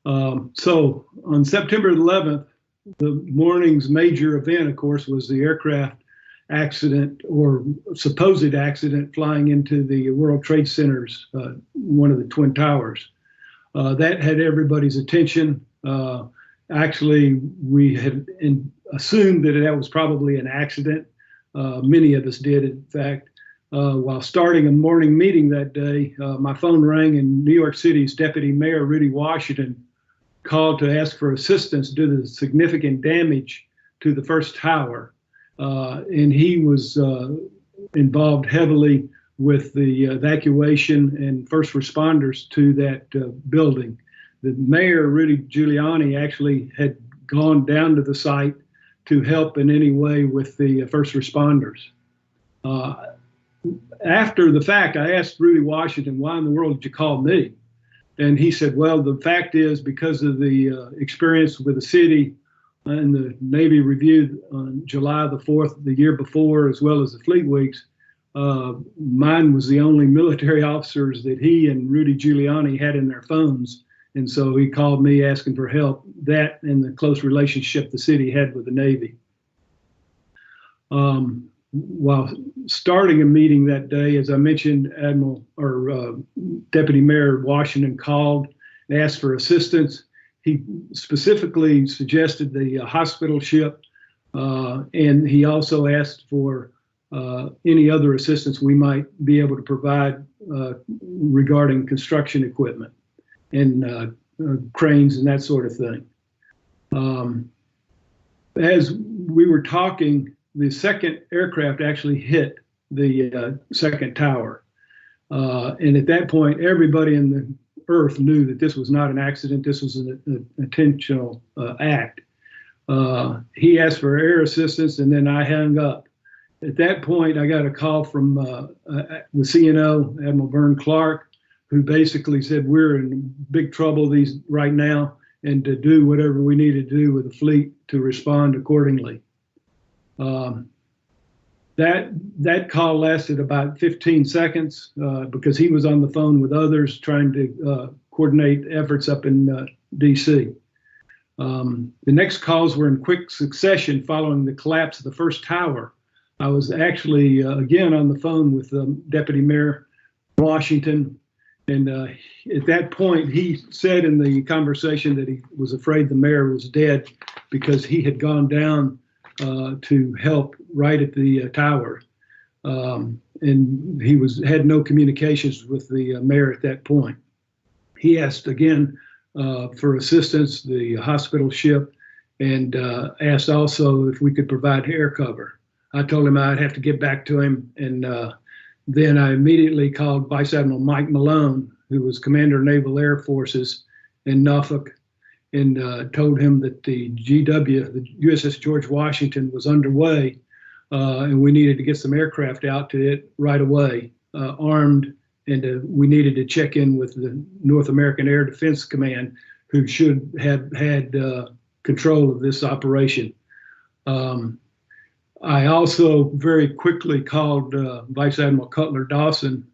So on September 11th, the morning's major event, of course, was the aircraft accident or supposed accident flying into the World Trade Center's, one of the Twin Towers. That had everybody's attention. Actually, we had assumed that that was probably an accident. Many of us did, in fact. While starting a morning meeting that day, my phone rang and New York City's Deputy Mayor Rudy Washington called to ask for assistance due to the significant damage to the first tower. And he was involved heavily with the evacuation and first responders to that building. The mayor, Rudy Giuliani, actually had gone down to the site to help in any way with the first responders. After the fact, I asked Rudy Washington, why in the world did you call me? And he said, well, the fact is because of the experience with the city and the Navy review on July the 4th, the year before, as well as the Fleet Weeks, mine was the only military officers that he and Rudy Giuliani had in their phones. And so he called me asking for help, that and the close relationship the city had with the Navy. While starting a meeting that day, as I mentioned, Deputy Mayor Washington called and asked for assistance. He specifically suggested the hospital ship, and he also asked for any other assistance we might be able to provide regarding construction equipment and cranes and that sort of thing. As we were talking, the second aircraft actually hit the second tower. And at that point, everybody in the Earth knew that this was not an accident. This was an intentional act. He asked for air assistance, and then I hung up. At that point, I got a call from the CNO, Admiral Vern Clark, who basically said, we're in big trouble right now, and to do whatever we need to do with the fleet to respond accordingly. That call lasted about 15 seconds because he was on the phone with others trying to coordinate efforts up in DC. The next calls were in quick succession following the collapse of the first tower. I was actually again on the phone with Deputy Mayor Washington, and at that point he said in the conversation that he was afraid the mayor was dead because he had gone down to help right at the tower, and he had no communications with the mayor at that point. He asked again for assistance, the hospital ship, and asked also if we could provide air cover. I told him I'd have to get back to him, and then I immediately called Vice Admiral Mike Malone, who was Commander of Naval Air Forces in Norfolk, and told him that the GW, the USS George Washington, was underway, and we needed to get some aircraft out to it right away, armed, and we needed to check in with the North American Air Defense Command, who should have had control of this operation. I also very quickly called Vice Admiral Cutler Dawson,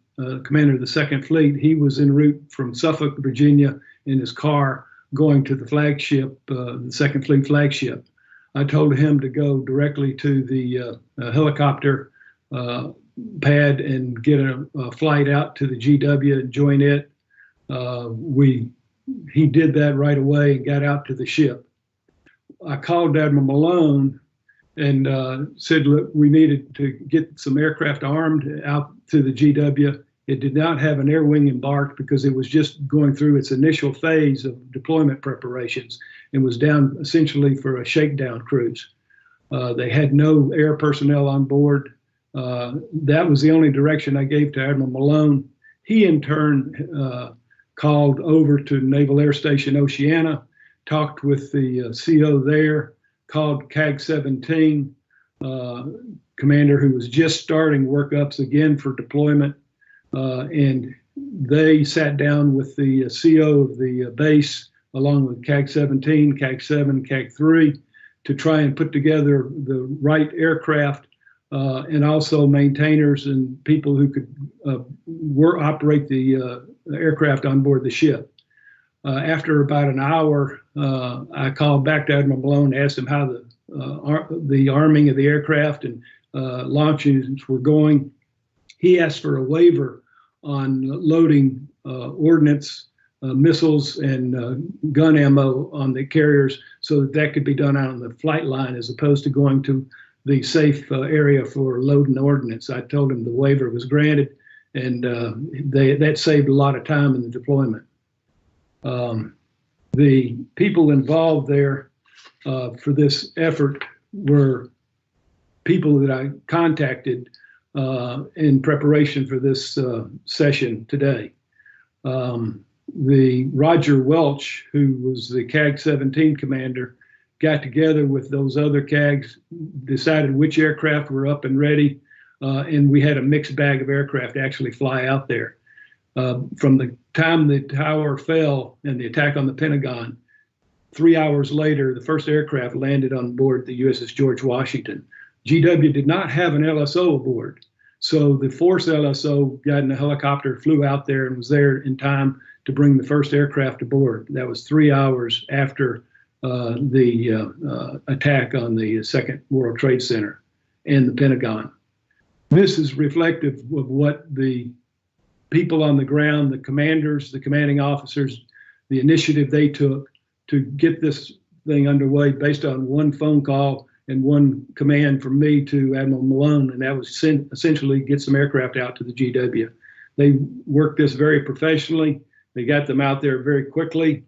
commander of the Second Fleet. He was en route from Suffolk, Virginia, in his car going to the flagship, the Second Fleet flagship. I told him to go directly to the helicopter pad and get a flight out to the GW and join it. He did that right away and got out to the ship. I called Admiral Malone and said, look, we needed to get some aircraft armed out to the GW. It did not have an air wing embarked because it was just going through its initial phase of deployment preparations and was down essentially for a shakedown cruise. They had no air personnel on board. That was the only direction I gave to Admiral Malone. He in turn called over to Naval Air Station Oceana, talked with the CO there, called CAG-17, commander who was just starting workups again for deployment. And they sat down with the CO of the base, along with CAG-17, CAG-7, CAG-3, to try and put together the right aircraft and also maintainers and people who could operate the aircraft on board the ship. After about an hour, I called back to Admiral Malone, asked him how the arming of the aircraft and launches were going. He asked for a waiver on loading ordnance, missiles, and gun ammo on the carriers so that that could be done out on the flight line as opposed to going to the safe area for loading ordnance. I told him the waiver was granted, and that saved a lot of time in the deployment. The people involved there for this effort were people that I contacted in preparation for this session today. The Roger Welch, who was the CAG-17 commander, got together with those other CAGs, decided which aircraft were up and ready, and we had a mixed bag of aircraft actually fly out there. From the time the tower fell and the attack on the Pentagon, 3 hours later, the first aircraft landed on board the USS George Washington. GW did not have an LSO aboard, so the Force LSO got in a helicopter, flew out there, and was there in time to bring the first aircraft aboard. That was 3 hours after the attack on the Second World Trade Center and the Pentagon. This is reflective of what the people on the ground, the commanders, the commanding officers, the initiative they took to get this thing underway based on one phone call and one command from me to Admiral Malone, and that was essentially get some aircraft out to the GW. They worked this very professionally. They got them out there very quickly.